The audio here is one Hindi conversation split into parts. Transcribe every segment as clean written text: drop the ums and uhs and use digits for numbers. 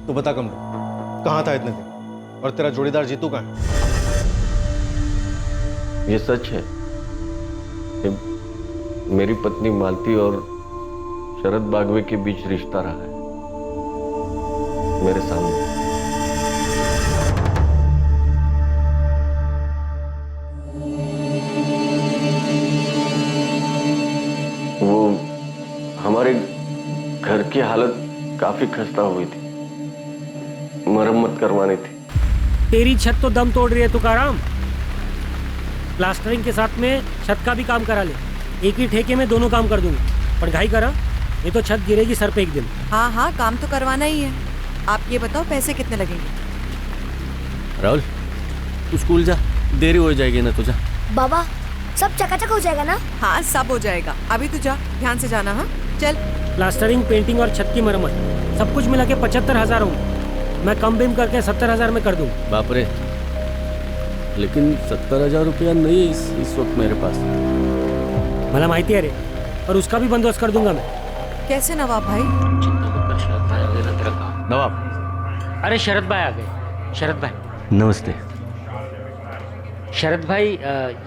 तू बता कमल, कहाँ था इतने दिन? और तेरा जोड़ीदार जीतू कहाँ है? ये सच है कि मेरी पत्नी मालती और शरद बागवे के बीच रिश्ता रहा है मेरे सामने। वो हमारे घर की हालत काफी खस्ता हुई थी, मरम्मत करवानी थी। तेरी छत तो दम तोड़ रही है तुकाराम। प्लास्टरिंग के साथ में छत का भी काम करा ले। एक ही ठेके में दोनों काम कर दूंगा, पर घाई करा, ये तो छत गिरेगी सर पे एक दिन। हाँ हाँ, काम तो करवाना ही है। आप ये बताओ पैसे कितने लगेंगे? राहुल, तू स्कूल जा, देरी हो जाएगी ना तो जा। बाबा, सब चकाचक हो जाएगा ना? हाँ, सब हो जाएगा। अभी तू जा, ध्यान से जाना। हाँ चल। प्लास्टरिंग, पेंटिंग और छत की मरम्मत सब कुछ मिला के 75,000 होंगे। मैं कम बिम करके 70,000 में कर दूँ। बाप रे, लेकिन 70,000 रुपया नहीं है इस वक्त मेरे पास। भला माहिती है रे, और उसका भी बंदोबस्त कर दूंगा मैं। कैसे नवाब भाई? नवाब, अरे शरद भाई आ गए। शरद भाई नमस्ते। शरद भाई,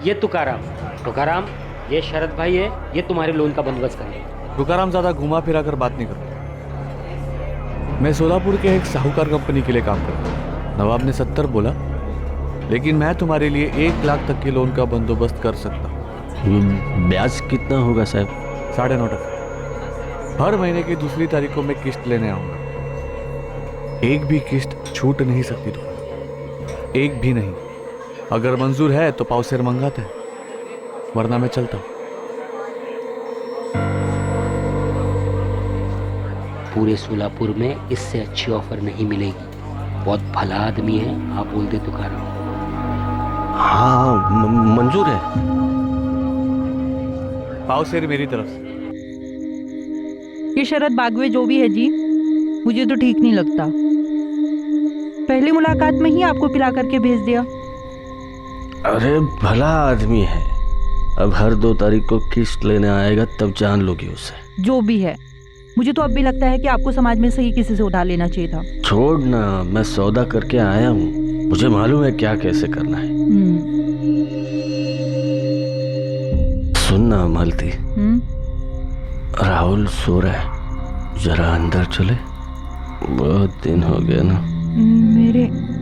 ये तुकाराम, ये शरद भाई है, ये तुम्हारे लोन का बंदोबस्त करेंगे। तुकाराम ज्यादा घुमा फिरा कर बात नहीं करता। मैं सोलापुर के एक साहूकार कंपनी के लिए काम करता हूँ। नवाब ने 70 बोला, लेकिन मैं तुम्हारे लिए 1 लाख तक के लोन का बंदोबस्त कर सकता हूँ। ब्याज कितना होगा साहब? 9.5%। हर महीने की दूसरी तारीख को मैं किस्त लेने आऊंगा। एक भी किस्त छूट नहीं सकती तुम, एक भी नहीं। अगर मंजूर है तो पावसेर मंगाते हैं, वरना मैं चलता हूँ। पूरे सोलापुर में इससे अच्छी ऑफर नहीं मिलेगी। बहुत भला आदमी है, आप बोल दे तुकाराम। हाँ, मंजूर है। पावसेर मेरी तरफ से। ये शरद बागवे जो भी है जी, मुझे तो ठीक नहीं लगता। पहली मुलाकात में ही आपको पिला करके भेज दिया। अरे भला आदमी है, अब हर 2 तारीख को किस्त लेने आएगा तब जान लोगी उसे। जो भी है, मुझे तो अब भी लगता है कि आपको समाज में सही किसी से उधार लेना चाहिए था। छोड़ ना, मैं सौदा करके आया हूँ, मुझे मालूम है क्या कैसे करना है। सुनना मालती, राहुल सो रहा है, जरा अंदर चले। बहुत दिन हो गया ना।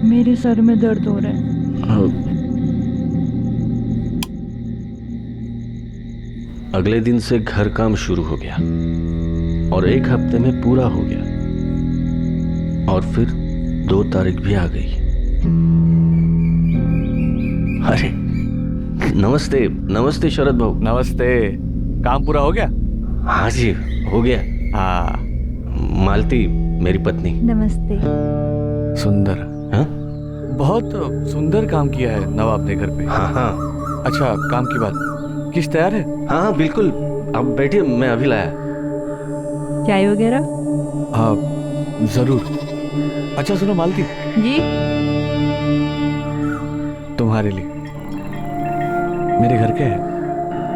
मेरे सर में दर्द हो रहा है। अगले दिन से घर काम शुरू हो गया और 1 हफ्ते में पूरा हो गया, और फिर 2 तारीख भी आ गई। अरे नमस्ते। नमस्ते शरद भाऊ। नमस्ते। काम पूरा हो गया? हाँ जी, हो गया। हाँ। मालती मेरी पत्नी। नमस्ते। सुंदर। हाँ? बहुत सुंदर काम किया है नवाब ने घर पे। हाँ हाँ। अच्छा, काम की बात, किस्त तैयार है? हाँ हाँ बिल्कुल, आप बैठिए, मैं अभी लाया। चाय वगैरह? हाँ जरूर। अच्छा सुनो मालती जी। तुम्हारे लिए मेरे घर के है,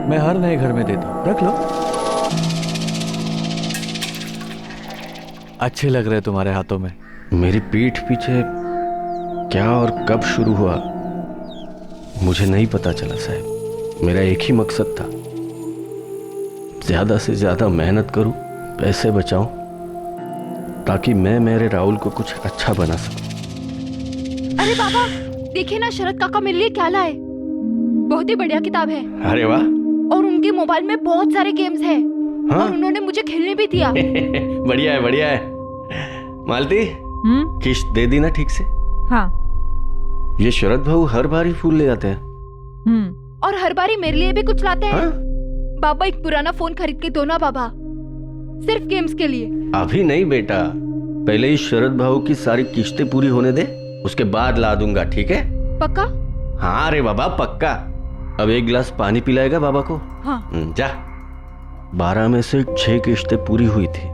मैं हर नए घर में देता हूँ, रख लो। अच्छे लग रहे तुम्हारे हाथों में। मेरी पीठ पीछे क्या और कब शुरू हुआ मुझे नहीं पता चला साहब। मेरा एक ही मकसद था, ज्यादा से ज्यादा मेहनत करूं, पैसे बचाऊं, ताकि मैं मेरे राहुल को कुछ अच्छा बना सकूं। अरे बाबा, देखिए ना, शरद काका मेरे लिए क्या लाए। बहुत ही बढ़िया किताब है। अरे वाह। और उनके मोबाइल में बहुत सारे गेम्स हैं। हाँ? और उन्होंने मुझे खेलने भी दिया। बढ़िया है, बढ़िया है। मालती, किस्त दे दी ना ठीक से? हाँ। ये शरद भाऊ हर बार ही फूल ले आते हैं। और हर बारी मेरे लिए भी कुछ लाते हैं। हाँ? बाबा, एक पुराना फोन खरीद के दो ना बाबा, सिर्फ गेम्स के लिए। अभी नहीं बेटा, पहले ही शरद भाऊ की सारी किस्तें पूरी होने दे, उसके बाद ला दूंगा, ठीक है? पक्का? हाँ रे बाबा, पक्का। अब 1 गिलास पानी पिलाएगा बाबा को? हाँ। जा। 12 में से 6 किस्तें पूरी हुई थी,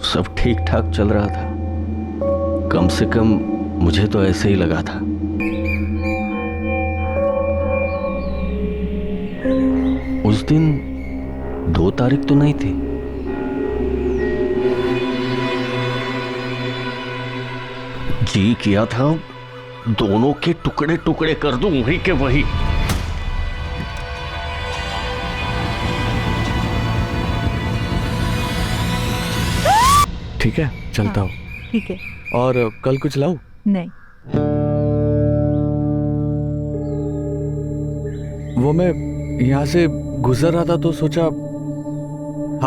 सब ठीक ठाक चल रहा था। कम से कम मुझे तो ऐसे ही लगा था। उस दिन 2 तारीख तो नहीं थी। जी किया था दोनों के टुकड़े टुकड़े कर दूं, वही के वही। ठीक है, चलता हूँ। ठीक है। और कल कुछ लाऊं? नहीं। वो मैं यहाँ से गुजर रहा था तो सोचा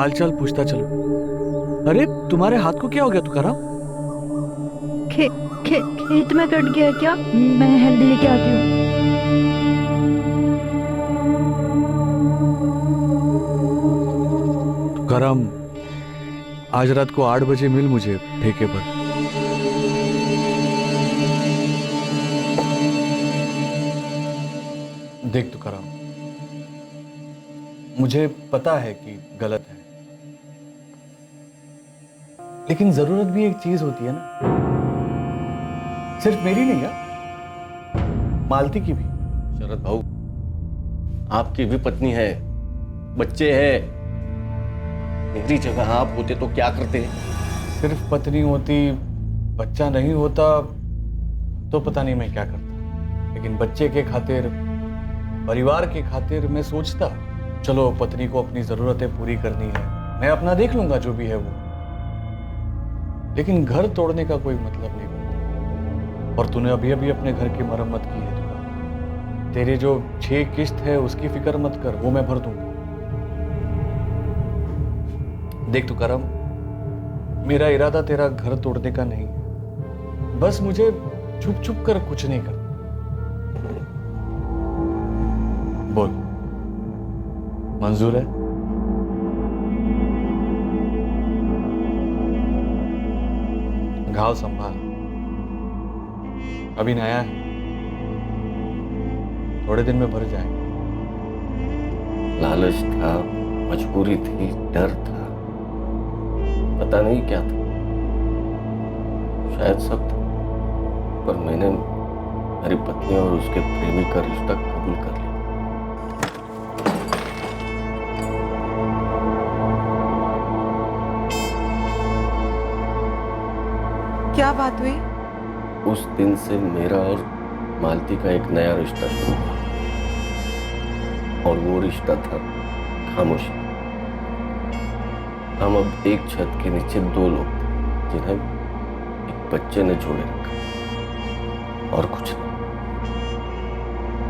हालचाल पूछता चलो। अरे तुम्हारे हाथ को क्या हो गया तुकाराम? खेत में कट गया क्या? मैं हेल्दी लेके आती हूँ। तुकाराम, आज रात को 8 बजे मिल मुझे ठेके पर। देख तुकाराम, मुझे पता है कि गलत है, लेकिन जरूरत भी एक चीज होती है ना, सिर्फ मेरी नहीं है, मालती की भी। शरद भाऊ, आपकी भी पत्नी है, बच्चे हैं। मेरी जगह आप होते तो क्या करते? सिर्फ पत्नी होती, बच्चा नहीं होता तो पता नहीं मैं क्या करता, लेकिन बच्चे के खातिर, परिवार के खातिर मैं सोचता चलो पत्नी को अपनी जरूरतें पूरी करनी है, मैं अपना देख लूंगा जो भी है वो, लेकिन घर तोड़ने का कोई मतलब नहीं बनता। और तूने अभी अभी अपने घर की मरम्मत की है, तेरे जो 6 किस्त है उसकी फिक्र मत कर, वो मैं भर दूंगा। देख तुकाराम, मेरा इरादा तेरा घर तोड़ने का नहीं है, बस मुझे छुप छुप कर कुछ नहीं करना। बोल, मंजूर है? घाव संभाल, अभी नया है, थोड़े दिन में भर जाएगा। लालच था, मजबूरी थी, डर था, पता नहीं क्या था, शायद सब था, पर मैंने मेरी पत्नी और उसके प्रेमी का रिश्ता कबूल कर लिया। क्या बात हुई? उस दिन से मेरा और मालती का एक नया रिश्ता शुरू हुआ, और वो रिश्ता था खामोशी। हम अब एक छत के नीचे 2 लोग थे, जिन्हें एक बच्चे ने जोड़े रखा, और कुछ नहीं।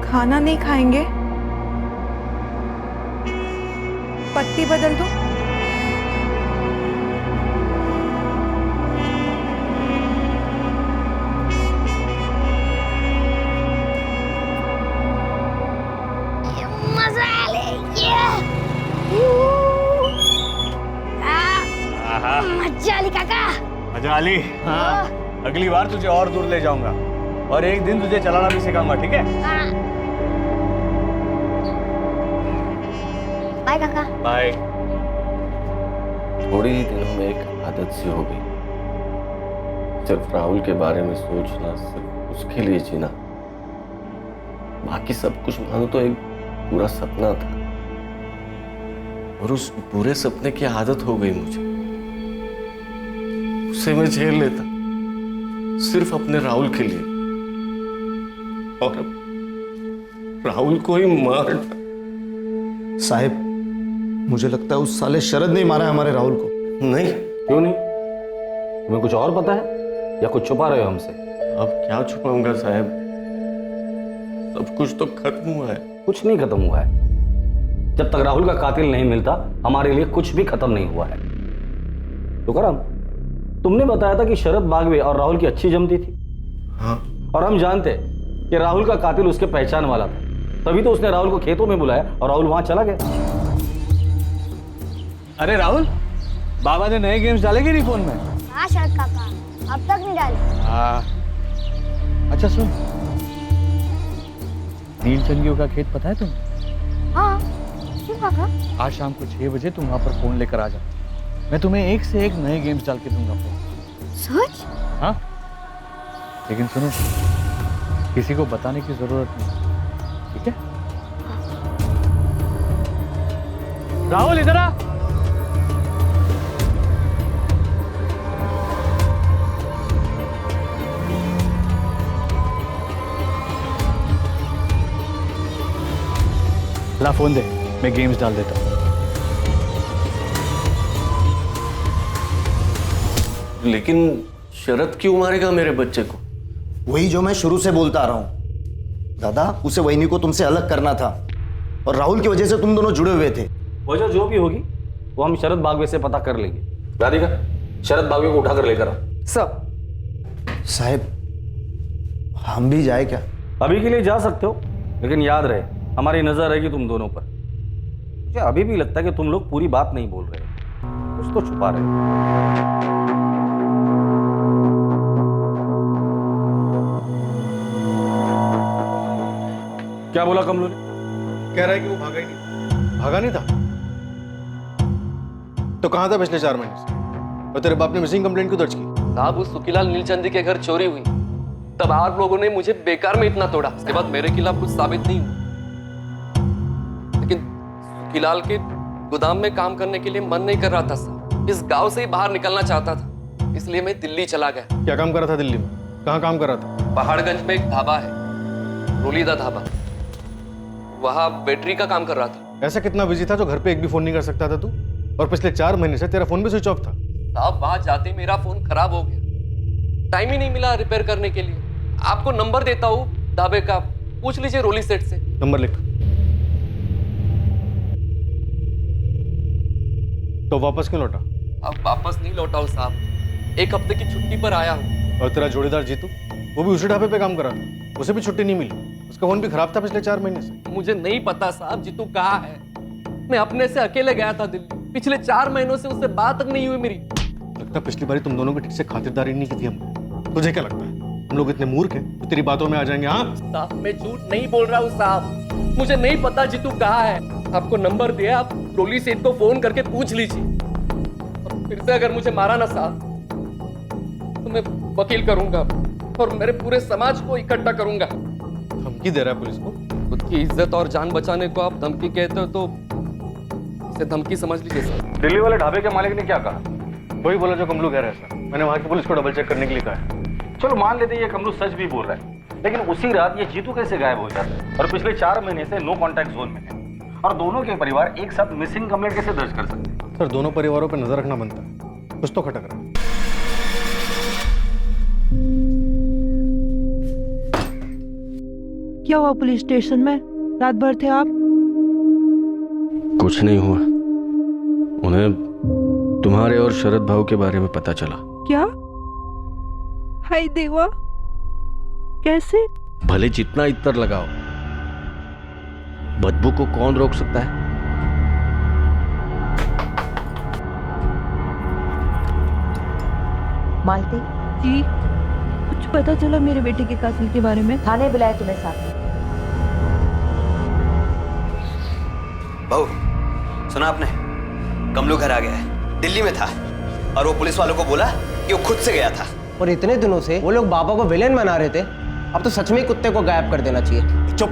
खाना नहीं खाएंगे? पत्ती बदल दो? मजा आ मजा आली काका। मजा आली? हाँ, अगली बार तुझे और दूर ले जाऊंगा, और एक दिन तुझे चलाना भी सिखाऊंगा, ठीक है? बाय काका। बाय। थोड़े ही दिनों में एक आदत सी हो गई, सिर्फ राहुल के बारे में सोचना, सिर्फ उसके लिए जीना। बाकी सब कुछ मानो तो एक पूरा सपना था, और उस पूरे सपने की आदत हो गई मुझे। उसे मैं झेल लेता सिर्फ अपने राहुल के लिए, और अब राहुल को ही मार डाला। साहिब, मुझे लगता है उस साले शरद ने मारा है हमारे राहुल को। नहीं। क्यों नहीं? तुम्हें कुछ और पता है या कुछ छुपा रहे हो हमसे? अब क्या छुपाऊंगा साहब, सब कुछ तो खत्म हुआ है। कुछ नहीं खत्म हुआ है। जब तक राहुल का कातिल नहीं मिलता, हमारे लिए कुछ भी खत्म नहीं हुआ है। तुकाराम, तुमने बताया था कि शरद बागवे और राहुल की अच्छी जमती थी। हाँ। और हम जानते कि राहुल का कातिल उसके पहचान वाला था, तभी तो उसने राहुल को खेतों में बुलाया और राहुल वहां चला गया। अरे राहुल, बाबा ने नए गेम्स डाले कि नहीं फोन में? हाँ शरद काका, अब तक नहीं डाले। हाँ। अच्छा सुन, नीलचंदियों का खेत पता है तुम्हें? हाँ, क्यों काका? आज शाम को 6 बजे तुम वहां पर फोन लेकर आ जाओ, मैं तुम्हें एक से एक नए गेम्स डाल के दूंगा फोन। सच? हाँ, लेकिन सुनो, किसी को बताने की जरूरत नहीं, ठीक है? राहुल इधर आ। ला फोन दे, मैं गेम्स डाल देता हूँ। लेकिन शरद क्यों मारेगा मेरे बच्चे को? वही जो मैं शुरू से बोलता आ रहा हूं दादा, उसे वहीनी को तुमसे अलग करना था और राहुल की वजह से तुम दोनों जुड़े हुए थे। वजह जो भी होगी वो हम शरद बागवे से पता कर लेंगे। राधिका, शरद बागवे को उठाकर लेकर आओ। साहब हम भी जाए क्या? अभी के लिए जा सकते हो, लेकिन याद रहे हमारी नजर रहेगी तुम दोनों पर। मुझे अभी भी लगता है कि तुम लोग पूरी बात नहीं बोल रहे हो, कुछ तो छुपा रहे हो। क्या बोला कमलू ने? कह रहा है कि वो भागा ही नहीं। भागा नहीं था तो कहां था पिछले 4 महीने से? और तेरे बाप ने मिसिंग कंप्लेंट क्यों दर्ज की? साहब, उस सुखीलाल नीलचंदी के घर चोरी हुई, तब आप लोगों ने मुझे बेकार में इतना तोड़ा। उसके बाद मेरे खिलाफ कुछ साबित नहीं हुआ, लेकिन सुखीलाल के गोदाम में काम करने के लिए मन नहीं कर रहा था साहब। इस गांव से ही बाहर निकलना चाहता था, इसलिए मैं दिल्ली चला गया। क्या काम कर रहा था दिल्ली में? कहाँ काम कर रहा था? पहाड़गंज में एक ढाबा है, रोलीदा ढाबा, वहां बैटरी का काम कर रहा था। ऐसा कितना बिजी था जो घर पे एक भी फोन नहीं कर सकता था तू? और पिछले 4 महीने से तेरा फोन भी स्विच ऑफ था। साहब, वहां जाते मेरा फोन खराब हो गया, टाइम ही नहीं मिला रिपेयर करने के लिए। आपको नंबर देता हूँ ढाबे का, पूछ लीजिए रोली सेठ से। नंबर लिख। तो वापस क्यों लौटा? अब वापस नहीं लौटा हूँ साहब, 1 हफ्ते की छुट्टी पर आया हूँ। और तेरा जोड़ीदार जीतू, वो भी उसी ढाबे पे काम कर रहा था, उसे भी छुट्टी नहीं मिली। उसका फोन भी खराब था पिछले 4 महीने से। मुझे नहीं पता साहब जीतू कहाँ है, मैं अपने से अकेले गया था दिल्ली। पिछले 4 महीनों से उससे बात तक नहीं हुई मेरी। लगता पिछली बारी तुम दोनों की ठीक से खातिरदारी नहीं की थी हमने। तुझे क्या लगता है हम लोग इतने मूर्ख हैं तो तेरी बातों में आ जाएंगे? हाँ साहब, मैं झूठ नहीं बोल रहा हूँ साहब, मुझे नहीं पता जीतू कहाँ है। आपको नंबर दिया, आप रोली सेठ को फोन करके पूछ लीजिए। और फिर से अगर मुझे मारा ना साहब तो मैं वकील करूंगा और मेरे पूरे समाज को इकट्ठा करूंगा। धमकी दे रहा है पुलिस को? खुद की इज्जत और जान बचाने को आप धमकी कहते हो तो इसे धमकी समझ लीजिए सर। दिल्ली वाले ढाबे के मालिक ने क्या कहा? वही बोला जो कमलू कह रहा है सर। मैंने वहां की पुलिस को डबल चेक करने के लिए कहा है। चलो मान लेते ये कमलू सच भी बोल रहा है, लेकिन उसी रात ये जीतू कैसे गायब हो जाता है और पिछले 4 महीने से नो कॉन्टैक्ट जोन में है, और दोनों के परिवार एक साथ मिसिंग कंप्लेंट कैसे दर्ज कर सकते हैं? सर दोनों परिवारों पर नजर रखना बनता है, कुछ तो खटक रहा है। क्या हुआ पुलिस स्टेशन में? रात भर थे आप? कुछ नहीं हुआ, उन्हें तुम्हारे और शरद भाऊ के बारे में पता चला। क्या? हाय देवा, कैसे? भले जितना इत्र लगाओ, बदबू को कौन रोक सकता है? मालती जी, कुछ पता चला मेरे बेटे के कातिल के बारे में? थाने बुलाए तुम्हें साथ में। बहू सुना आपने? कमलू घर आ गया है, दिल्ली में था और वो पुलिस वालों को बोला कि वो खुद से गया था। और इतने दिनों से वो लोग बाबा को विलेन बना रहे थे, अब तो सच में ही कुत्ते को गायब कर देना चाहिए। चुप,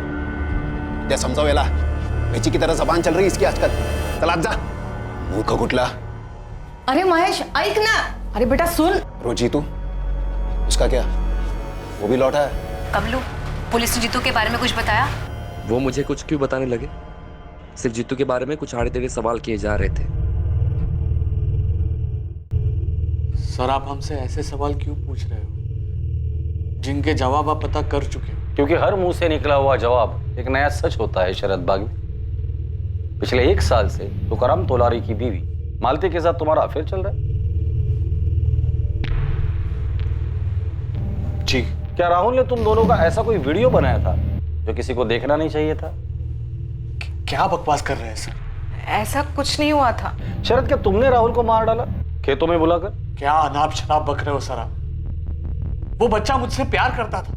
क्या समझाओ वेला, बेची की तरह जबान चल रही इसकी आजकल। चल आज जा, मुंह का गुटला। अरे महेश ऐक ना। अरे बेटा सुन। रोजी तू, उसका क्या? वो भी लौटा है? कमलू, पुलिस ने जीतू के बारे में कुछ बताया? वो मुझे कुछ क्यों बताने लगे? सिर्फ जीतू के बारे में कुछ आड़े टेढ़े सवाल किए जा रहे थे। सर आप हमसे ऐसे सवाल क्यों पूछ रहे हो जिनके जवाब आप पता कर चुके हो? क्योंकि हर मुंह से निकला हुआ जवाब एक नया सच होता है शरद बागवे। पिछले 1 साल से तुकाराम तोलारी की बीवी मालती के साथ तुम्हारा अफेयर चल रहा है। जी। क्या राहुल ने तुम दोनों का ऐसा कोई वीडियो बनाया था जो किसी को देखना नहीं चाहिए था? क्या बकवास कर रहे हैं सर? ऐसा कुछ नहीं हुआ था। शरद, क्या तुमने राहुल को मार डाला खेतों में बुलाकर? क्या अनाप शनाप बक रहे हो सर आप? वो बच्चा मुझसे प्यार करता था।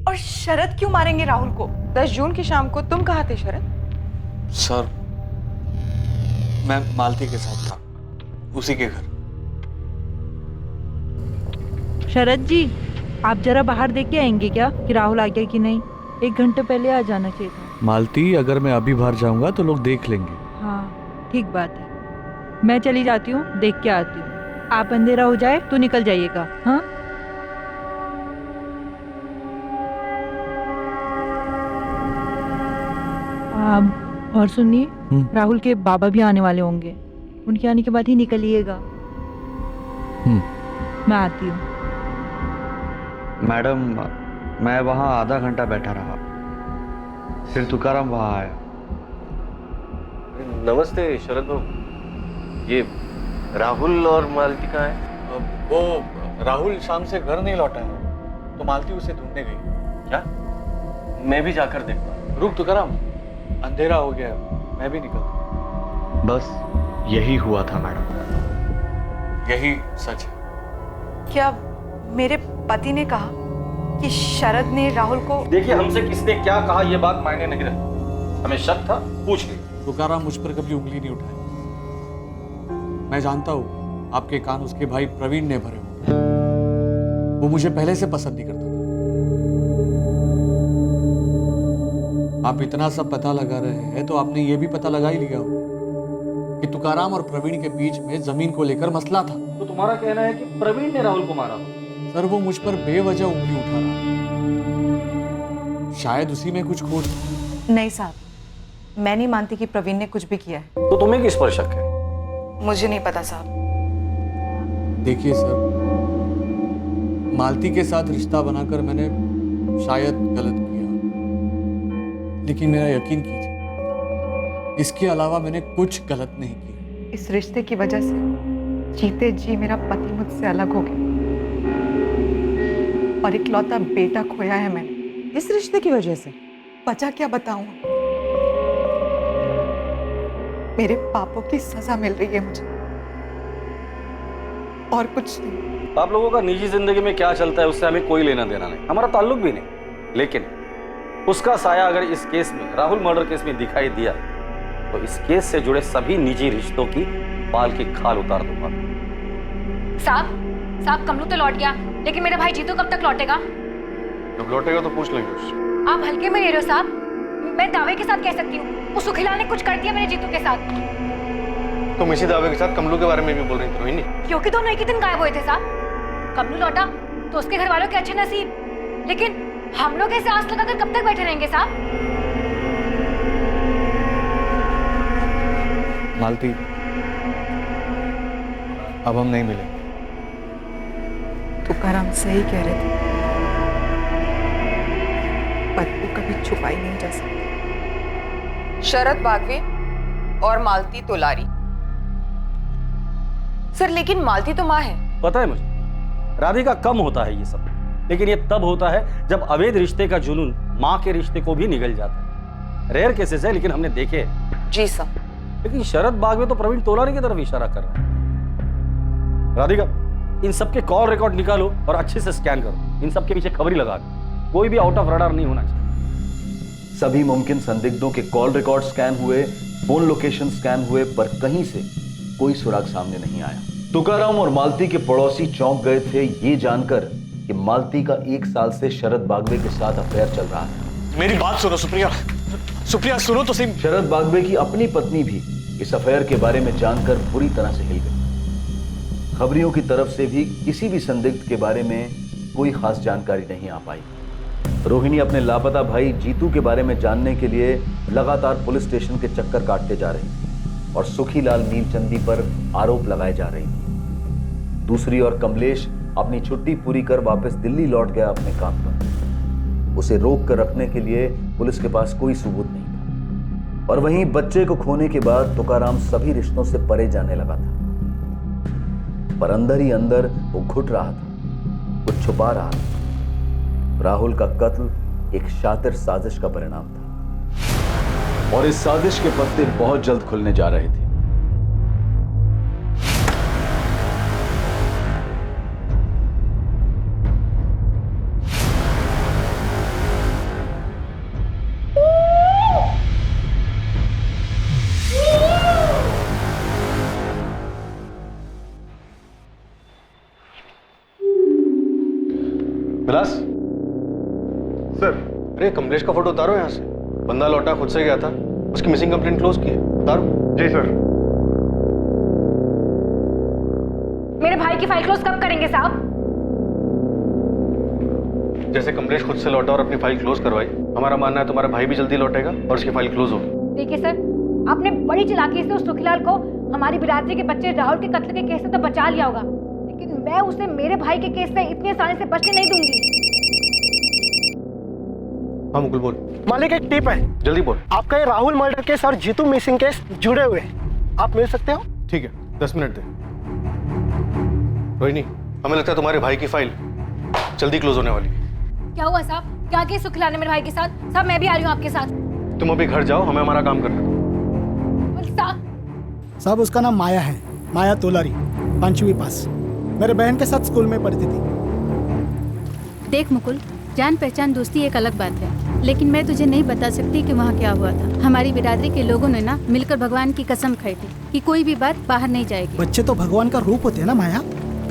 और शरद क्यों मारेंगे राहुल को? 10 जून की शाम को तुम कहाँ थे शरद? सर मैं मालती के साथ था, उसी के घर। शरद जी, आप जरा बाहर देख के आएंगे क्या कि राहुल आ गया कि नहीं? 1 घंटे पहले आ जाना चाहिए था। मालती, अगर मैं अभी बाहर जाऊंगा तो लोग देख लेंगे। हाँ ठीक बात है, मैं चली जाती हूँ, देख के आती हूँ। आप अंधेरा हो जाए तो निकल जाइएगा। हाँ आप और सुनिए, राहुल के बाबा भी आने वाले होंगे, उनके आने के बाद ही निकलिएगा। मैं आती हूँ। मैडम, मैं वहाँ आधा घंटा बैठा रहा, फिर तुकाराम वहाँ आया। नमस्ते शरद बाबू, ये राहुल और मालती कहाँ है? वो राहुल शाम से घर नहीं लौटा है, तो मालती उसे ढूंढने गई। क्या? मैं भी जाकर देखता। रुक तुकाराम, अंधेरा हो गया, मैं भी निकलता। बस यही हुआ था मैडम, यही सच है। क्या मेरे पति ने कहा कि शरद ने राहुल को? देखिए, हमसे किसने क्या कहा ये बात मायने नहीं रखती। हमें शक था, पूछ लिया। तुकाराम मुझ पर कभी उंगली नहीं उठाई। मैं जानता हूँ आपके कान उसके भाई प्रवीण ने भरे होंगे। वो मुझे पहले से पसंद नहीं करता था। आप इतना सब पता लगा रहे हैं तो आपने ये भी पता लगा ही लिया हो कि तुकाराम और प्रवीण के बीच में जमीन को लेकर मसला था। तो तुम्हारा कहना है कि प्रवीण ने राहुल को मारा? सर, वो मुझ पर बेवजह उंगली उठा रहा था। शायद उसी में कुछ खोट। नहीं साहब, मैं नहीं मानती कि प्रवीण ने कुछ भी किया है। तो तुम्हें किस पर शक है? मुझे नहीं पता साहब। देखिए सर, मालती के साथ रिश्ता बनाकर मैंने शायद गलत किया, लेकिन मेरा यकीन कीजिए, इसके अलावा मैंने कुछ गलत नहीं किया। इस रिश्ते की वजह से जीते जी मेरा पति मुझसे अलग हो गया और इकलौता बेटा खोया है मैंने इस रिश्ते की वजह से। वजह क्या बताऊं? मेरे पापों की सजा मिल रही है मुझे, और कुछ नहीं। आप लोगों का निजी जिंदगी में क्या चलता है उससे हमें कोई लेना देना नहीं, हमारा ताल्लुक भी नहीं। लेकिन उसका साया अगर इस केस में, राहुल मर्डर केस में दिखाई दिया तो इस केस से जुड़े सभी निजी रिश्तों की बाल की खाल उतार दूंगा। साहब, कमलू तो लौट गया, लेकिन मेरा भाई जीतू कब तक लौटेगा? जब लौटेगा तो पूछ लेंगे उससे। आप हल्के में ले रहे हो साहब। मैं दावे के साथ कह सकती हूँ, उस सुखीलाल ने कुछ कर दिया मेरे जीतू के साथ। तुम इसी दावे के साथ कमलू के बारे में भी बोल रही थी रोहिणी? क्योंकि दोनों एक ही दिन गायब हुए थे साहब। कमलू लौटा तो उसके घर वालों के अच्छे नसीब, लेकिन हम लोग ऐसे आस लगाकर कब तक बैठे रहेंगे साहब? मालती, अब हम नहीं मिलेंगे। तुकाराम सही कह रहे थे, बदबू कभी छुपाई नहीं जा सकती। शरद बागवे और मालती तोलारी। सर, लेकिन मालती तो माँ है। पता है मुझे, राधिका कम होता है ये सब, लेकिन ये तब होता है जब अवैध रिश्ते का जुनून माँ के रिश्ते को भी निगल जाता है। रेयर केसेस है, लेकिन हमने देखे। जी सर। लेकिन शरद बागवे तो प्रवीण तोलारी की तरफ इशारा कर रहा है। राधिका, इन सबके कॉल रिकॉर्ड निकालो और अच्छे से स्कैन करो। इन सबके पीछे खबरी लगा दो, कोई भी आउट ऑफ रडार नहीं होना चाहिए। सभी मुमकिन संदिग्धों के कॉल रिकॉर्ड स्कैन हुए, फोन लोकेशन स्कैन हुए, पर कहीं से कोई सुराग सामने नहीं आया। तुकाराम और मालती के पड़ोसी चौंक गए थे ये जानकर कि मालती का 1 साल से शरद बागवे के साथ अफेयर चल रहा है। मेरी बात सुनो सुप्रिया, सुप्रिया सुनो तो सही। शरद बागवे की अपनी पत्नी भी इस अफेयर के बारे में जानकर बुरी तरह से हिल गई। खबरियों की तरफ से भी किसी भी संदिग्ध के बारे में कोई खास जानकारी नहीं आ पाई। रोहिणी अपने लापता भाई जीतू के बारे में जानने के लिए लगातार पुलिस स्टेशन के चक्कर काटते जा रही थी और सुखीलाल नीलचंदी पर आरोप लगाए जा रही थी। दूसरी ओर कमलेश अपनी छुट्टी पूरी कर वापस दिल्ली लौट गया अपने काम पर। उसे रोक कर रखने के लिए पुलिस के पास कोई सबूत नहीं था। और वहीं बच्चे को खोने के बाद तुकाराम सभी रिश्तों से परे जाने लगा था, पर अंदर ही अंदर वो घुट रहा था, कुछ छुपा रहा था। राहुल का कत्ल एक शातिर साजिश का परिणाम था और इस साजिश के पत्ते बहुत जल्द खुलने जा रहे थे। विलास सर, अरे कमलेश का फोटो उतारो यहाँ से। बंदा लौटा, खुद से गया था, उसकी मिसिंग कंप्लेंट क्लोज की है। उतारो। जी सर। मेरे भाई की फाइल क्लोज कब करेंगे साहब? जैसे कमलेश खुद से लौटा और अपनी फाइल क्लोज करवाई, हमारा मानना है तुम्हारा भाई भी जल्दी लौटेगा और उसकी फाइल क्लोज होगी। देखिए सर, आपने बड़ी चालाकी से उस सुखीलाल को हमारी बिरादरी के बच्चे राहुल के कत्ल के केस से तो बचा लिया होगा, लेकिन मैं उसे मेरे भाई के केस से इतनी आसानी से बचने नहीं दूंगी। हाँ मुकुल बोल। मालिक एक टिप है, जल्दी बोल। आपका ये राहुल मर्डर केस और जीतू मिसिंग केस जुड़े हुए हैं, आप मिल सकते हो? ठीक है, 10 मिनट दे। रोहिणी, हमें लगता है तुम्हारे भाई की फाइल जल्दी क्लोज होने वाली है। क्या हुआ साहब? क्या केस सुखीलाल ने मेरे भाई के साथ? साहब मैं भी आ रही हूँ आपके साथ। तुम अभी घर जाओ, हमें हमारा काम करने दो। साहब उसका नाम माया है, माया तोलारी, 5वीं पास, मेरे बहन के साथ स्कूल में पढ़ती थी। देख मुकुल, जान पहचान दोस्ती एक अलग बात है, लेकिन मैं तुझे नहीं बता सकती कि वहाँ क्या हुआ था। हमारी बिरादरी के लोगों ने ना मिलकर भगवान की कसम खाई थी कि कोई भी बात बाहर नहीं जाएगी। बच्चे तो भगवान का रूप होते हैं ना माया,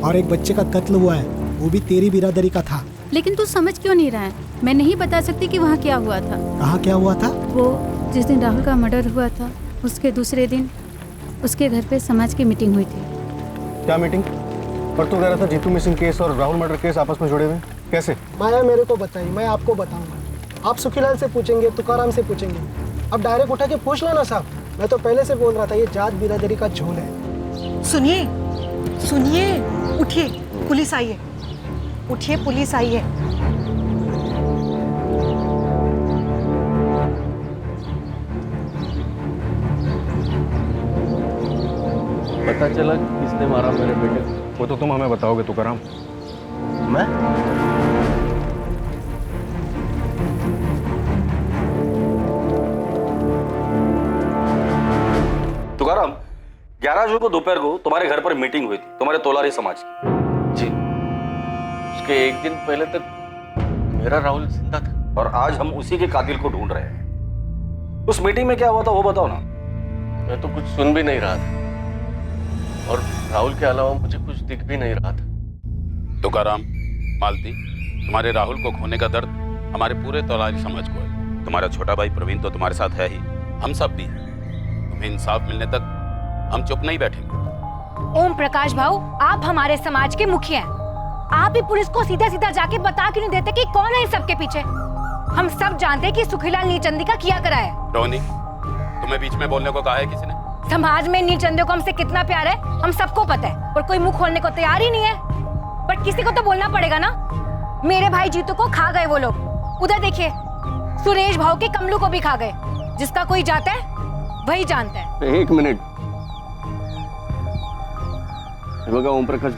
और एक बच्चे का कत्ल हुआ है, वो भी तेरी बिरादरी का था। लेकिन तू समझ क्यों नहीं रहा है? मैं नहीं बता सकती कि वहाँ क्या हुआ था। कहाँ क्या हुआ था? वो जिस दिन राहुल का मर्डर हुआ था, उसके दूसरे दिन उसके घर पे समाज की मीटिंग हुई थी। क्या मीटिंग? पर तू कह रहा था जीतू मिसिंग केस और राहुल मर्डर केस आपस में जुड़े हुए, कैसे? माया मेरे को बताइए, मैं आपको बताऊंगा। आप सुखीलाल से पूछेंगे, तुकाराम से पूछेंगे, अब डायरेक्ट उठा के पूछ लो ना साहब। मैं तो पहले से बोल रहा था ये जात बिरादरी का झोल है। सुनिए सुनिए, उठिए, पुलिस आई है, उठिए, पुलिस आई है। पता चला किसने मारा मेरे बेटे को? वो तो तुम हमें बताओगे तुकाराम। मैं? तुकाराम, 11 जून को दोपहर को तुम्हारे घर पर मीटिंग हुई थी, तुम्हारे तोलारी समाज की। जी, उसके एक दिन पहले तक मेरा राहुल जिंदा था, और आज हम उसी के कातिल को ढूंढ रहे हैं। उस मीटिंग में क्या हुआ था वो बताओ ना। मैं तो कुछ सुन भी नहीं रहा था, और राहुल के अलावा मुझे कुछ दिख भी नहीं रहा था। तुकाराम, मालती, तुम्हारे राहुल को खोने का दर्द हमारे पूरे तोलारी समाज को है। तुम्हारा छोटा भाई प्रवीण तो तुम्हारे साथ है ही, हम सब भी हैं। तुम्हें इंसाफ मिलने तक हम चुप नहीं बैठेंगे। ओम प्रकाश भाऊ, आप हमारे समाज के मुखिया हैं। आप ही पुलिस को सीधा सीधा जाके बता क्यों नहीं देते कि कौन है इस सबके पीछे? हम सब जानते हैं कि सुखीलाल नीलचंदी का किया करा है। रोहिणी, तुम्हें बीच में बोलने को कहा है किसी ने? समाज में नीलचंदे को हमसे कितना प्यार है हम सबको पता है, और कोई मुंह खोलने को तैयार ही नहीं है। पर किसी को तो बोलना पड़ेगा ना। मेरे भाई जीतू को खा गए वो लोग। उधर देखिए, सुरेश भाऊ के कमलू को भी खा गए। जिसका कोई जाता है वही जानता है। एक मिनट, बघा ओम प्रकाश,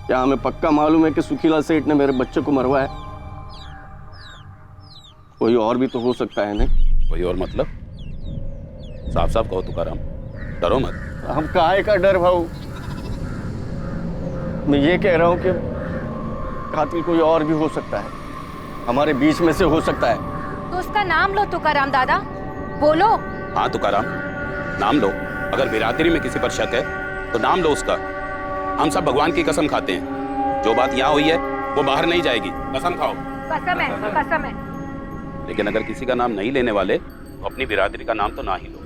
क्या हमें पक्का मालूम है कि सुखीलाल सेठ ने मेरे बच्चे को मरवाया? कोई और भी तो हो सकता है नहीं? कोई और मतलब? साफ साफ कहो तुकाराम, डरो मत। हम काहे का डर भाऊ? मैं ये कह रहा हूं कि कातिल कोई और भी हो सकता है, हमारे बीच में से हो सकता है। तो उसका नाम लो तुकाराम दादा, बोलो। हाँ तुकाराम, नाम लो। अगर बिरादरी में किसी पर शक है तो नाम लो उसका। हम सब भगवान की कसम खाते हैं, जो बात यहाँ हुई है वो बाहर नहीं जाएगी। कसम खाओ। कसम है, कसम है। लेकिन अगर किसी का नाम नहीं लेने वाले तो अपनी बिरादरी का नाम तो ना ही लो।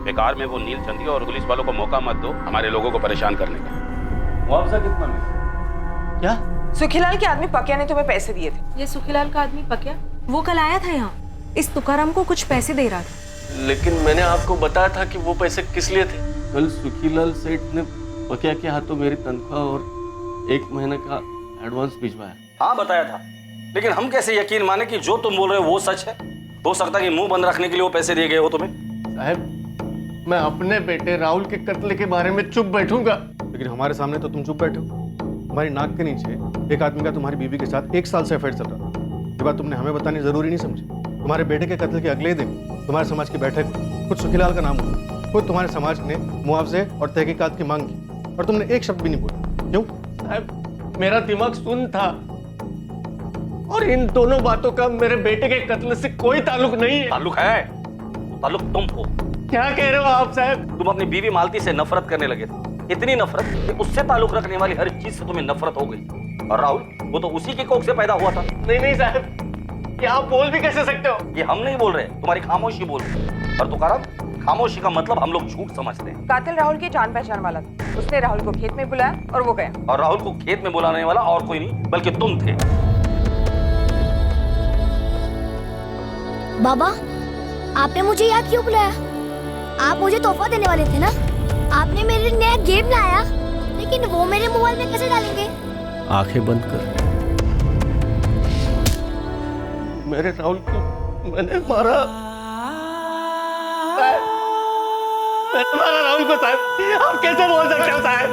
बेकार में वो नीलचंदी और पुलिस वालों को मौका मत दो हमारे लोगों को परेशान करने का। मुआवजा कितना मिला? क्या? सुखीलाल के आदमी पकिया ने तुम्हें पैसे दिए थे। ये सुखीलाल का आदमी पकिया, वो कल आया था यहाँ, इस तुकाराम को कुछ पैसे दे रहा था। लेकिन मैंने आपको बताया था कि वो पैसे किस लिए थे। कल सुखीलाल सेठ ने पकिया के हाथों मेरी तनख्वाह और 1 महीने का एडवांस भिजवाया। हाँ बताया था, लेकिन हम कैसे यकीन माने कि जो तुम बोल रहे हो वो सच है? हो सकता है कि मुंह बंद रखने के लिए वो पैसे दिए गए हो तुम्हें। साहब, मैं अपने बेटे राहुल के कत्ल के बारे में चुप बैठूंगा? लेकिन हमारे सामने तो तुम चुप बैठे हो। तुम्हारी नाक के नीचे एक आदमी का तुम्हारी बीवी के साथ 1 साल से अफेयर चल रहा था। ये बात तुमने हमें बतानी जरूरी नहीं समझी। तुम्हारे बेटे के कत्ल के अगले दिन तुम्हारे समाज की बैठक खुद सुखीलाल का नाम हुआ। खुद तुम्हारे समाज ने मुआवजे और तहकीकात की मांग की, और तुमने एक शब्द भी नहीं बोला। क्यों? साहब, मेरा दिमाग सुन था, और इन दोनों बातों का मेरे बेटे के कत्ल से कोई ताल्लुक नहीं है। ताल्लुक है, ताल्लुक तुम हो। क्या कह रहे हो आप साहब? तुम अपनी बीवी मालती से नफरत करने लगे थे, इतनी नफरत कि उससे ताल्लुक रखने वाली हर चीज से तुम्हें नफरत हो गई। और राहुल, वो तो उसी की कोख से पैदा हुआ था। नहीं नहीं साहब, ये आप बोल भी कैसे सकते हो? ये हम नहीं बोल रहे, तुम्हारी खामोशी बोल रही है। और तुकाराम, खामोशी का मतलब हम लोग झूठ समझते हैं। कातिल राहुल की जान पहचान वाला था, उसने राहुल को खेत में बुलाया और वो गया। और राहुल को खेत में बुलाने वाला और कोई नहीं बल्कि तुम थे। बाबा, आपने मुझे यहाँ क्यों बुलाया? आप मुझे तोहफा देने वाले थे ना? आपने मेरे लिए नया गेम लाया, लेकिन वो मेरे मोबाइल में कैसे डालेंगे? आंखें बंद कर। मेरे राहुल को मैंने मारा। मैंने मारा राहुल को साहब। आप कैसे बोल सकते हो साहब?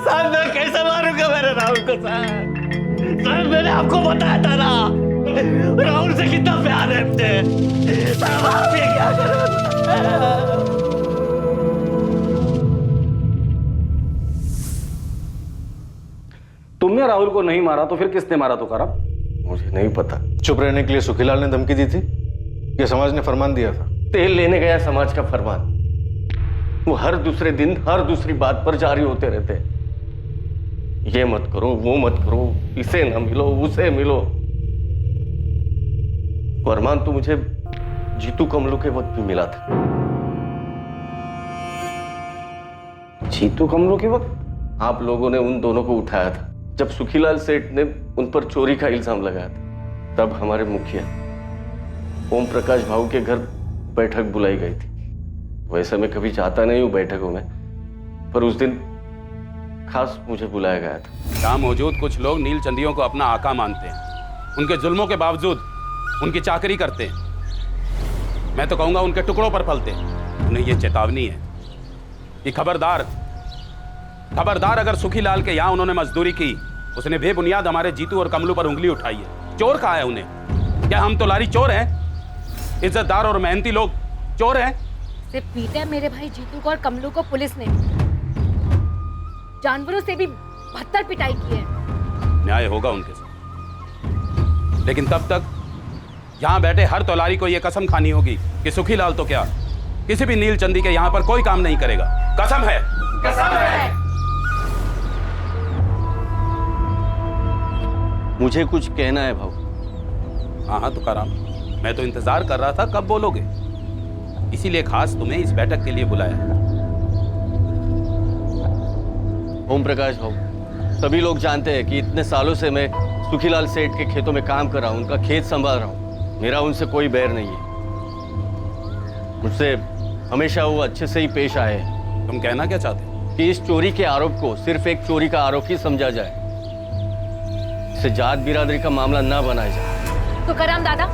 साहब मैं कैसे मारूंगा मेरे राहुल को साहब? साहब मैंने आपको बताया था ना, राहुल से कितना प्यार है मुझे। साहब आप ये क्या कर रहे हो? तुमने राहुल को नहीं मारा तो फिर किसने मारा तुकाराम? मुझे नहीं पता। चुप रहने के लिए सुखीलाल ने धमकी दी थी कि समाज ने फरमान दिया था? तेल लेने गया समाज का फरमान, वो हर दूसरे दिन हर दूसरी बात पर जारी होते रहते हैं। ये मत करो, वो मत करो, इसे न मिलो, उसे मिलो। फरमान तो मुझे जीतू कमलू के वक्त भी मिला था। जीतू कमलू के वक्त? आप लोगों ने उन दोनों को उठाया था जब सुखीलाल सेठ ने उन पर चोरी का इल्जाम लगाया था। तब हमारे मुखिया ओम प्रकाश भाऊ के घर बैठक बुलाई गई थी। वैसे मैं कभी जाता नहीं हूं बैठकों में, पर उस दिन खास मुझे बुलाया गया था। यहाँ मौजूद कुछ लोग नील चंदियों को अपना आका मानते हैं, उनके जुल्मों के बावजूद उनकी चाकरी करते हैं। मैं तो कहूंगा उनके टुकड़ों पर पलते हैं। उन्हें यह चेतावनी है कि खबरदार अगर सुखीलाल के यहाँ उन्होंने मजदूरी की, उसने बेबुनियाद हमारे जीतू और कमलू पर उंगली उठाई है। चोर कहा है उन्हें? क्या हम तोलारी चोर हैं? इज्जतदार और मेहनती लोग चोर हैं? सिर्फ पीटा है मेरे भाई जीतू को और कमलू को पुलिस ने। जानवरों से भी बदतर पिटाई की है। न्याय होगा उनके साथ, लेकिन तब तक यहाँ बैठे हर तोलारी को यह कसम खानी होगी कि सुखीलाल तो क्या, किसी भी नील चंदी के यहाँ पर कोई काम नहीं करेगा। कसम है। कसम है। मुझे कुछ कहना है भाऊ। हाँ तुकाराम, मैं तो इंतजार कर रहा था कब बोलोगे, इसीलिए खास तुम्हें इस बैठक के लिए बुलाया है। ओम प्रकाश भाऊ, सभी लोग जानते हैं कि इतने सालों से मैं सुखीलाल सेठ के खेतों में काम कर रहा हूँ, उनका खेत संभाल रहा हूँ। मेरा उनसे कोई बैर नहीं है। मुझसे हमेशा वो अच्छे से ही पेश आए हैं। तुम कहना क्या चाहते हो? कि इस चोरी के आरोप को सिर्फ एक चोरी का आरोप ही समझा जाए, इसे जात बिरादरी का मामला ना बनाया जाए। तुकाराम दादा,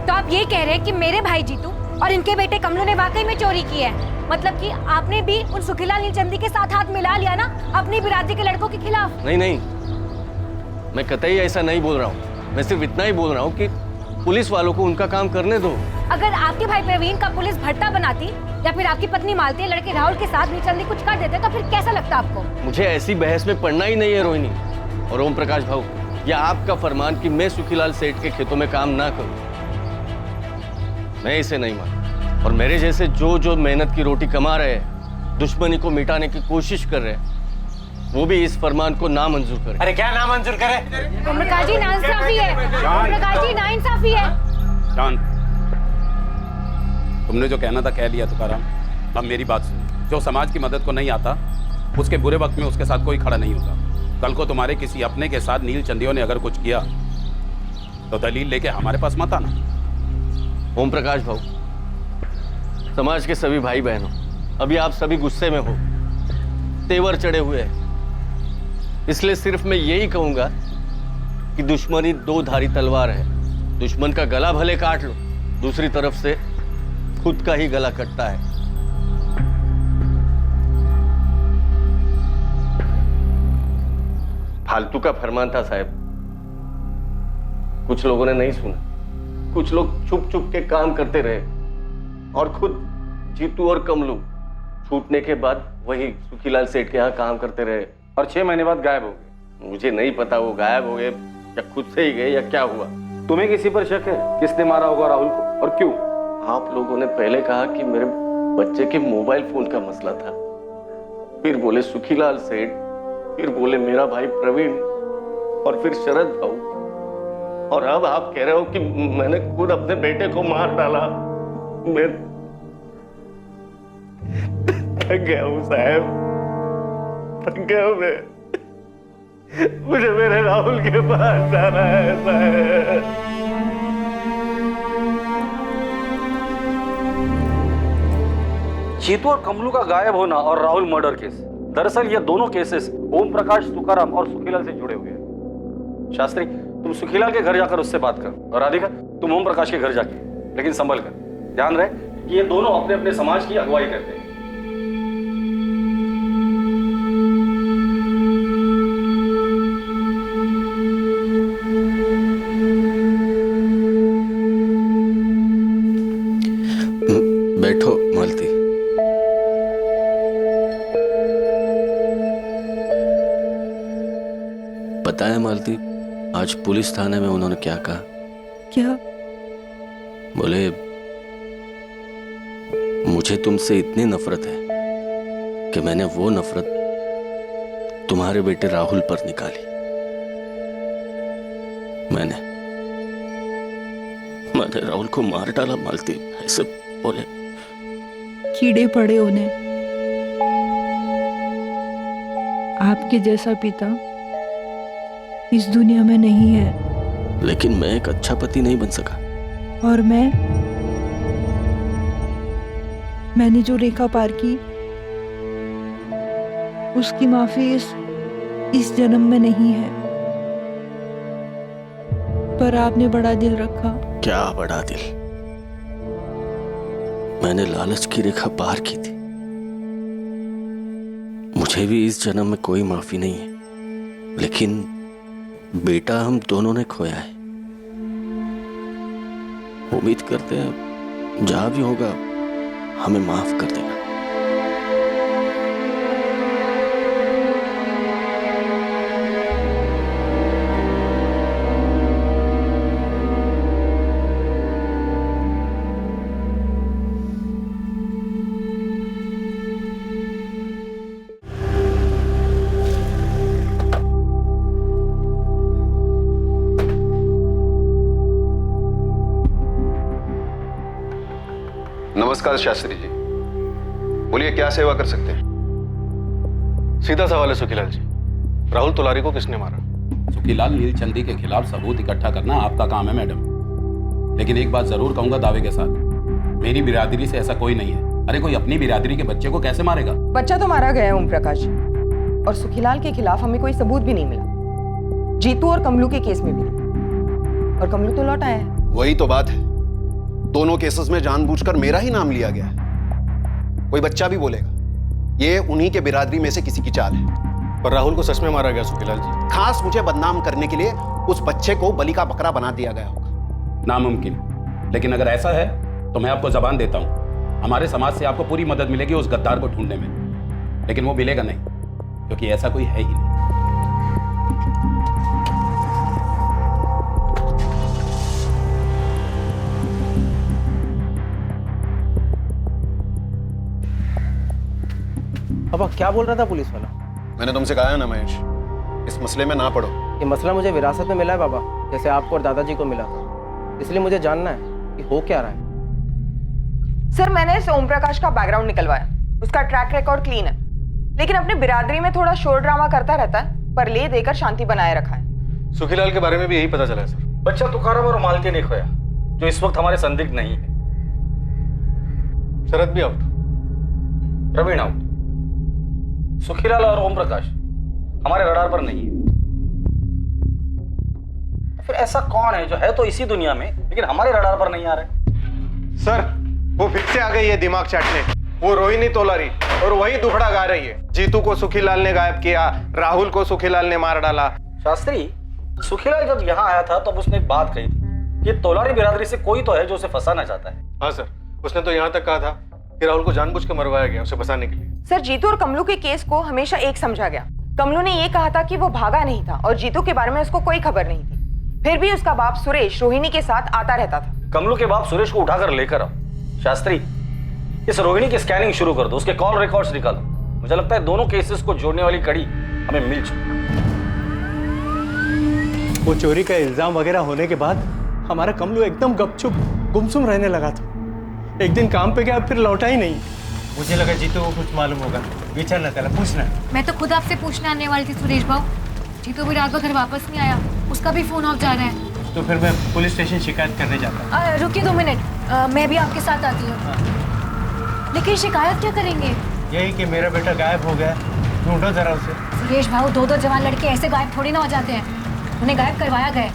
तो आप ये कह रहे हैं कि मेरे भाई जीतू और इनके बेटे कमलू ने वाकई में चोरी की है? मतलब कि आपने भी उन सुखीलाल नीलचंदी के साथ हाथ मिला लिया ना अपनी बिरादरी के लड़कों के खिलाफ? नहीं, मैं कतई ऐसा नहीं बोल रहा हूँ। मैं सिर्फ इतना ही बोल रहा हूँ कि पुलिस वालों को उनका काम करने दो। अगर आपके भाई प्रवीण का पुलिस भट्टा बनाती या फिर आपकी पत्नी मालती लड़के राहुल के साथ नीलचंदी कुछ कर देते तो फिर कैसा लगता आपको? मुझे ऐसी बहस में पड़ना ही नहीं है रोहिणी और ओम प्रकाश भाऊ। यह आपका फरमान कि मैं सुखीलाल सेठ के खेतों में काम ना करूं, मैं इसे नहीं मानता। और मेरे जैसे जो मेहनत की रोटी कमा रहे हैं, दुश्मनी को मिटाने की कोशिश कर रहे हैं, वो भी इस फरमान को नामंजूर करें। अरे क्या नामंजूर करे? ओम प्रकाश जी नाइंसाफी है। ओम प्रकाश जी नाइंसाफी है। शांत। तुमने जो कहना था कह लिया तुकाराम। अब मेरी बात सुनो, जो समाज की मदद को नहीं आता उसके बुरे वक्त में उसके साथ कोई खड़ा नहीं होता। कल को तुम्हारे किसी अपने के साथ नील चंदियों ने अगर कुछ किया तो दलील लेके हमारे पास मत आना। ओम प्रकाश भाऊ, समाज के सभी भाई बहनों, अभी आप सभी गुस्से में हो, तेवर चढ़े हुए हैं, इसलिए सिर्फ मैं यही कहूंगा कि दुश्मनी दो धारी तलवार है। दुश्मन का गला भले काट लो, दूसरी तरफ से खुद का ही गला कटता है। फालतू का फरमान था साहब, कुछ लोगों ने नहीं सुना। कुछ लोग चुप चुप के काम करते रहे और खुद जीतू और कमलू छूटने के बाद वही सुखीलाल सेठ के यहाँ काम करते रहे और 6 महीने बाद गायब हो गए। मुझे नहीं पता वो गायब हो गए या खुद से ही गए या क्या हुआ। तुम्हें किसी पर शक है? किसने मारा होगा राहुल को और क्यों? आप लोगों ने पहले कहा कि मेरे बच्चे के मोबाइल फोन का मसला था, फिर बोले सुखीलाल सेठ, फिर बोले मेरा भाई प्रवीण और फिर शरद भाऊ, और अब आप कह रहे हो कि मैंने खुद अपने बेटे को मार डाला। मैं थक गया हूं साहब, थक गया हूं मैं। मुझे मेरे राहुल के पास जाना है साहब। जीतू और कमलू का गायब होना और राहुल मर्डर केस, दरअसल ये दोनों केसेस ओम प्रकाश, तुकाराम और सुखीलाल से जुड़े हुए हैं। शास्त्री, तुम सुखीलाल के घर जाकर उससे बात कर, और राधिका तुम ओम प्रकाश के घर जाके, लेकिन संभल कर। ध्यान रहे कि ये दोनों अपने अपने समाज की अगुवाई करते हैं। बैठो मालती। पता है मालती, आज पुलिस थाने में उन्होंने क्या कहा? क्या? बोले मुझे तुमसे इतनी नफरत है कि मैंने वो नफरत तुम्हारे बेटे राहुल पर निकाली। मैंने राहुल को मार डाला मालती, ऐसे बोले। कीड़े पड़े उन्हें। आपके जैसा पिता इस दुनिया में नहीं है। लेकिन मैं एक अच्छा पति नहीं बन सका। और मैंने जो रेखा पार की, उसकी माफी इस जन्म में नहीं है। पर आपने बड़ा दिल रखा। क्या बड़ा दिल? मैंने लालच की रेखा पार की थी। मुझे भी इस जन्म में कोई माफी नहीं है, लेकिन बेटा हम दोनों ने खोया है। उम्मीद करते हैं जहां भी होगा हमें माफ कर देगा। नमस्कार शास्त्री जी, बोलिए क्या सेवा कर सकते हैं? सीधा सवाल है सुखीलाल जी, राहुल तुलारी को किसने मारा? सुखीलाल नीलचंदी के खिलाफ सबूत इकट्ठा करना आपका काम है मैडम, लेकिन एक बात जरूर कहूंगा दावे के साथ, मेरी बिरादरी से ऐसा कोई नहीं है। अरे कोई अपनी बिरादरी के बच्चे को कैसे मारेगा? बच्चा तो मारा गया है ओम प्रकाश, और सुखीलाल के खिलाफ हमें कोई सबूत भी नहीं मिला। जीतू और कमलू के केस में भी नहीं, और कमलू तो लौट आया है। वही तो बात है, दोनों केसेस में जानबूझकर मेरा ही नाम लिया गया है। कोई बच्चा भी बोलेगा ये उन्हीं के बिरादरी में से किसी की चाल है। पर राहुल को सच में मारा गया सुखीलाल जी। खास मुझे बदनाम करने के लिए उस बच्चे को बलि का बकरा बना दिया गया होगा। नामुमकिन, लेकिन अगर ऐसा है तो मैं आपको जबान देता हूं, हमारे समाज से आपको पूरी मदद मिलेगी उस गद्दार को ढूंढने में, लेकिन वो मिलेगा नहीं, क्योंकि ऐसा कोई है ही नहीं। पापा क्या बोल रहा था पुलिस वाला? मैंने तुमसे कहा है ना महेश, इस मसले में ना पड़ो। ये मसला मुझे विरासत में मिला है पापा, जैसे आपको और दादाजी को मिला था, इसलिए मुझे जानना है कि हो क्या रहा है। सर मैंने इस ओम प्रकाश का बैकग्राउंड निकलवाया, उसका ट्रैक रिकॉर्ड क्लीन है, लेकिन अपनी बिरादरी में थोड़ा शोर ड्रामा करता रहता है, पर ले देकर शांति बनाए रखा है। सुखीलाल के बारे में भी यही पता चला है सर। बच्चा तुकाराम और मालती ने खोया, जो इस वक्त हमारे संदिग्ध नहीं है। शरद भी आउट, प्रवीण आउट, सुखीलाल और ओम प्रकाश हमारे रडार पर नहीं है। फिर ऐसा कौन है जो है तो इसी दुनिया में, लेकिन हमारे रडार पर नहीं आ रहे? सर वो फिर से आ गई है दिमाग चाटने, वो रोहिणी तोलारी, और वही दुखड़ा गा रही है। जीतू को सुखीलाल ने गायब किया, राहुल को सुखीलाल ने मार डाला। शास्त्री, सुखीलाल जब यहाँ आया था तब उसने एक बात कही थी कि तोलारी बिरादरी से कोई तो है जो उसे फंसाना चाहता है। हाँ सर, उसने तो यहाँ तक कहा था कि राहुल को जानबूझ के मरवाया गया उसे फंसाने के लिए। सर जीतू और कमलू के केस को हमेशा एक समझा गया। कमलू ने ये कहा था कि वो भागा नहीं था और जीतू के बारे में उसको कोई खबर नहीं थी, फिर भी उसका बाप सुरेश रोहिणी के साथ आता रहता था। कमलू के बाप सुरेश को उठाकर लेकर आओ। शास्त्री, इस रोहिणी की स्कैनिंग शुरू कर दो, उसके कॉल रिकॉर्ड्स निकालो। मुझे लगता है दोनों केसेस को जोड़ने वाली कड़ी हमें मिल चुकी। वो चोरी का इल्जाम वगैरह होने के बाद हमारा कमलू एकदम गपचुप गुमसुम रहने लगा था। एक दिन काम पे गया, फिर लौटा ही नहीं। मुझे लगा जीतू को कुछ मालूम होगा, विचारना चला पूछना। मैं तो खुद आपसे पूछने आने वाली थी सुरेश भाऊ, जीतू भी रात को घर वापस नहीं आया, उसका भी फोन ऑफ जा रहा है। तो फिर मैं पुलिस स्टेशन शिकायत करने जाता। रुकिए 2 मिनट, मैं भी आपके साथ आती हूँ। लेकिन शिकायत क्या करेंगे? यही कि मेरा बेटा गायब हो गया, ढूंढो जरा उसे। सुरेश भाऊ, दो जवान लड़के ऐसे गायब थोड़ी ना हो जाते हैं। उन्हें गायब करवाया गया।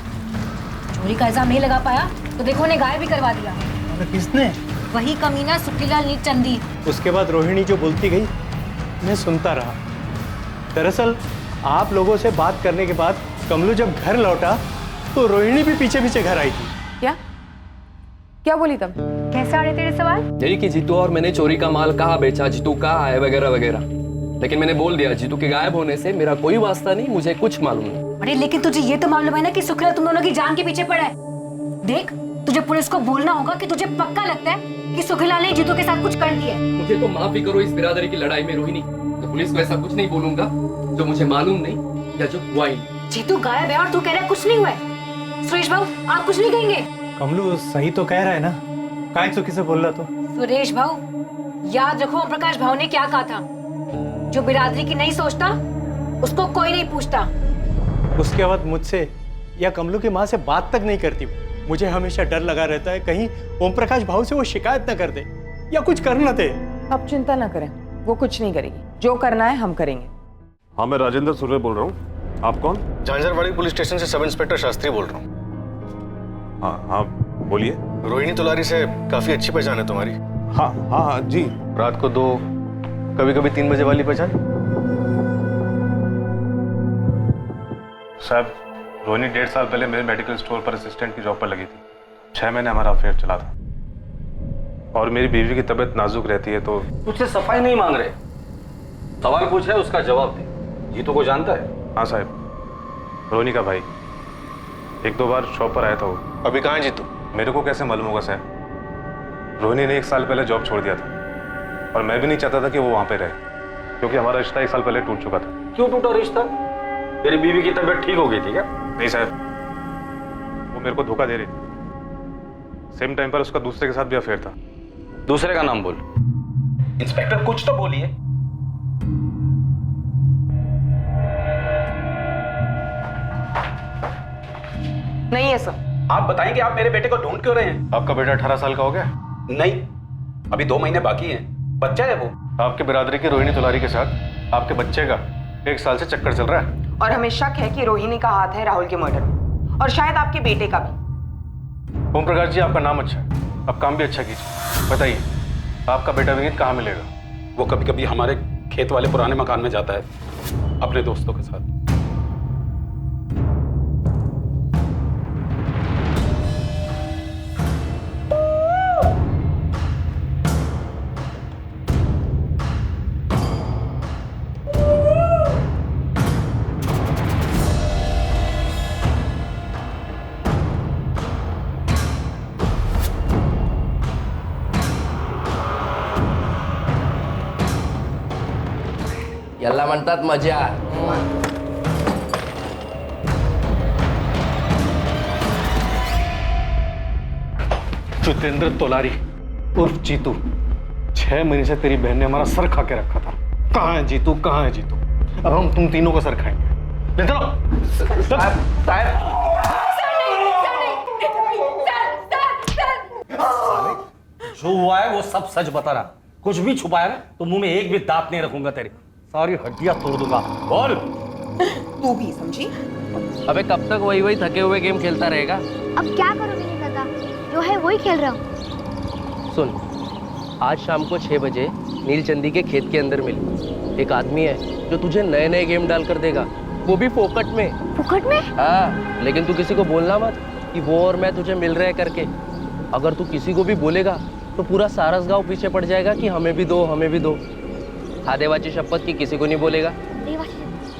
चोरी का इल्जाम नहीं लगा पाया तो देखो उन्हें गायब भी करवा दिया। अरे किसने? वही कमीना सुखीलाल नीलचंदी। उसके बाद रोहिणी जो बोलती गई मैं सुनता रहा। दरअसल आप लोगों से बात करने के बाद कमलू जब घर लौटा तो रोहिणी भी पीछे पीछे घर आई थी। क्या बोली तब? कैसे आ रहे तेरे सवाल? यही कि जीतू और मैंने चोरी का माल कहाँ बेचा, जीतू कहाँ है, वगैरह वगैरह। लेकिन मैंने बोल दिया जीतू के गायब होने से मेरा कोई वास्ता नहीं, मुझे कुछ मालूम नहीं। अरे लेकिन तुझे ये तो मालूम है ना कि सुखीलाल तुम दोनों की जान के पीछे पड़ा है। देख, तुझे पुलिस को बोलना होगा कि तुझे पक्का लगता है कि सुखीलाल ने जीतू के साथ कुछ कर दिया है। मुझे तो माफी करो इस बिरादरी की लड़ाई में रोहिणी, तो पुलिस को ऐसा कुछ नहीं बोलूंगा जो मुझे मालूम नहीं या जो हुआ ही नहीं। जीतू गायब है और तू कह रहा है कुछ नहीं हुआ है। सुरेश भाऊ, आप कुछ नहीं कहेंगे? कमलू सही तो कह रहा है ना, काय चुकी से बोल रहा तो। सुरेश भाऊ, याद रखो ओम प्रकाश भाऊ ने क्या कहा था, जो बिरादरी की नहीं सोचता उसको कोई नहीं पूछता। उसके बाद मुझसे या कमलू की माँ से बात तक नहीं करती। मुझे हमेशा डर लगा रहता है कहीं ओम प्रकाश भाऊ से वो शिकायत न कर दे या कुछ कर न दे। आप चिंता ना करें, वो कुछ नहीं करेगी। जो करना है हम करेंगे। हाँ, मैं राजेंद्र सुर्वे बोल रहा हूँ। आप कौन? झांझरवाड़ी पुलिस स्टेशन से सब इंस्पेक्टर शास्त्री बोल रहा हूँ। हाँ हाँ, बोलिए। रोहिणी तोलारी से काफी अच्छी पहचान है तुम्हारी। हाँ हाँ हाँ जी। रात को 2 कभी कभी 3 बजे वाली पहचान? साहब, रोहिणी 1.5 साल पहले मेरे मेडिकल स्टोर पर असिस्टेंट की जॉब पर लगी थी। 6 महीने हमारा अफेयर चला था और मेरी बीवी की तबीयत नाजुक रहती है तो। तुझसे सफाई नहीं मांग रहे, सवाल पूछ रहे उसका जवाब दे। जीतू को जानता है? हाँ साहब, रोहिणी का भाई 1-2 बार शॉप पर आया था वो। अभी कहाँ है जीतू? मेरे को कैसे मालूम होगा साहब? रोहिणी ने 1 साल पहले जॉब छोड़ दिया था और मैं भी नहीं चाहता था कि वो वहाँ पे रहे, क्योंकि हमारा रिश्ता 1 साल पहले टूट चुका था। क्यों टूटा रिश्ता? तेरी बीवी की तबीयत ठीक हो गई थी क्या? नहीं साहब, वो मेरे को धोखा दे रही थी। सेम टाइम पर उसका दूसरे के साथ भी अफेयर था। दूसरे का नाम बोल। इंस्पेक्टर कुछ तो बोलिए। नहीं है सर। आप बताएंगे आप मेरे बेटे को ढूंढ क्यों रहे हैं? आपका बेटा 18 साल का हो गया? नहीं, अभी 2 महीने बाकी हैं। बच्चा है वो। आपके बिरादरी की रोहिणी तोलारी के साथ आपके बच्चे का 1 साल से चक्कर चल रहा है और हमें शक है कि रोहिणी का हाथ है राहुल के मर्डर में और शायद आपके बेटे का भी। ओम प्रकाश जी, आपका नाम अच्छा है, अब काम भी अच्छा कीजिए। बताइए, आपका बेटा विनीत कहाँ मिलेगा? वो कभी कभी हमारे खेत वाले पुराने मकान में जाता है अपने दोस्तों के साथ। याला म्हणतात मजा। जितेंद्र तोलारी उर्फ जीतू, 6 महीने से तेरी बहन ने हमारा सर खा के रखा था। कहाँ है जीतू, कहाँ है जीतू? अब हम तुम तीनों का सर खाएंगे। ले चलो। जो हुआ है वो सब सच बता रहा। कुछ भी छुपाया ना तो मुंह में एक भी दांत नहीं रखूंगा, तेरी सारी हड्डियां तोड़ दूंगा। बोल। तू भी समझी? अबे कब तक वही वही थके हुए गेम खेलता रहेगा? अब क्या करोगे नहीं काका, जो है वही खेल रहा हूँ। सुन, आज शाम को 6 बजे नीलचंदी के खेत के अंदर मिल। एक आदमी है जो तुझे नए नए गेम डाल कर देगा, वो भी फोकट में। फोकट में? हाँ, लेकिन तू किसी को बोलना मत कि वो और मैं तुझे मिल रहे करके। अगर तू किसी को भी बोलेगा तो पूरा सारस गांव पीछे पड़ जाएगा कि हमें भी दो, हमें भी दो। हाँ, देवाची शपथ की किसी को नहीं बोलेगा।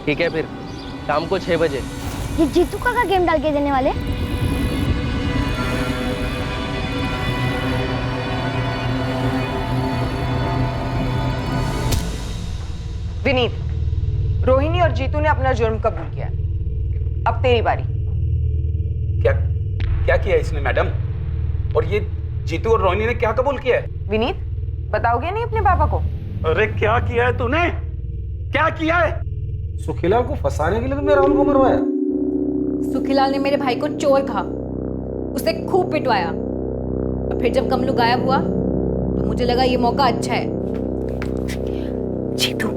ठीक है, फिर शाम को 6 बजे। ये जीतू का गेम डाल के देने वाले? विनीत, रोहिणी और जीतू ने अपना जुर्म कबूल किया। अब तेरी बारी। क्या क्या किया इसने मैडम? और ये जीतू और रोहिणी ने क्या कबूल किया है? विनीत, बताओगे नहीं अपने पापा को? अरे क्या किया है तूने? क्या किया है? सुखीलाल को फंसाने के लिए तुमने राहुल को मरवाया? सुखीलाल ने मेरे भाई को चोर कहा, उसे खूब पिटवाया और फिर जब कमलू गायब हुआ तो तो मुझे लगा ये मौका अच्छा है। जीतू,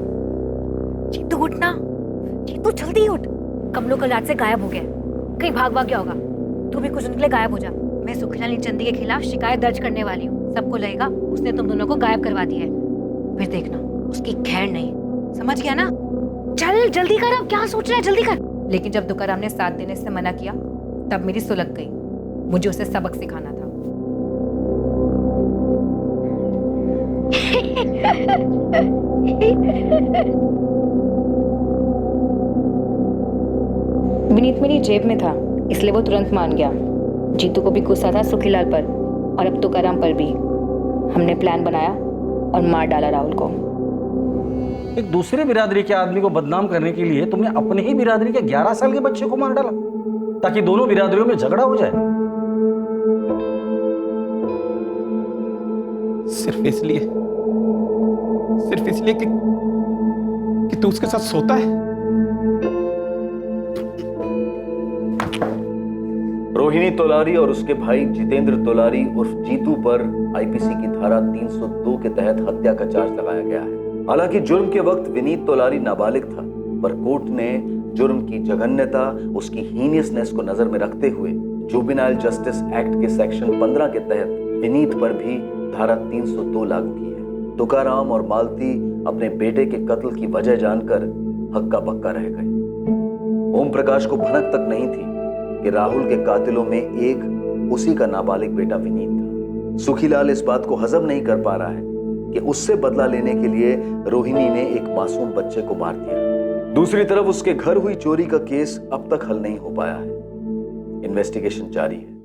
जीतू उठ ना, जीतू जल्दी उठ। कमलो कल रात से गायब हो गया, कहीं भाग गया होगा। तू भी कुछ दिन के लिए गायब हो जा। मैं सुखीलाल चंदी के खिलाफ शिकायत दर्ज करने वाली हूँ। सबको लगेगा उसने तुम दोनों को गायब करवा दिया है। फिर देखना उसकी खैर नहीं, समझ गया ना? चल जल्दी कर, अब क्या सोच रहा है, जल्दी कर। लेकिन जब तुकाराम ने साथ देने से मना किया तब मेरी सुलग गई। मुझे उसे सबक सिखाना था। विनीत मेरी जेब में था इसलिए वो तुरंत मान गया। जीतू को भी गुस्सा था सुखीलाल पर और अब तुकाराम पर भी। हमने प्लान बनाया और मार डाला राहुल को। एक दूसरे बिरादरी के आदमी को बदनाम करने के लिए तुमने अपने ही बिरादरी के 11 साल के बच्चे को मार डाला ताकि दोनों बिरादरियों में झगड़ा हो जाए। सिर्फ इसलिए कि तू उसके साथ सोता है। रोहिणी तोलारी और उसके भाई जितेंद्र तोलारी उर्फ जीतू पर आईपीसी की धारा 302 के तहत हत्या का चार्ज लगाया गया है। हालांकि जुर्म के वक्त विनीत तोलारी नाबालिग था, पर कोर्ट ने जुर्म की जघन्यता, उसकी हीनियसनेस को नजर में रखते हुए जुवेनाइल जस्टिस एक्ट के सेक्शन 15 के तहत विनीत पर भी धारा 302 लागू की है। तुकाराम और मालती अपने बेटे के कत्ल की वजह जानकर हक्का बक्का रह गए। ओम प्रकाश को भनक तक नहीं थी कि राहुल के कातिलों में एक उसी का नाबालिग बेटा विनीत था। सुखीलाल इस बात को हजम नहीं कर पा रहा है कि उससे बदला लेने के लिए रोहिणी ने एक मासूम बच्चे को मार दिया। दूसरी तरफ उसके घर हुई चोरी का केस अब तक हल नहीं हो पाया है। इन्वेस्टिगेशन जारी है।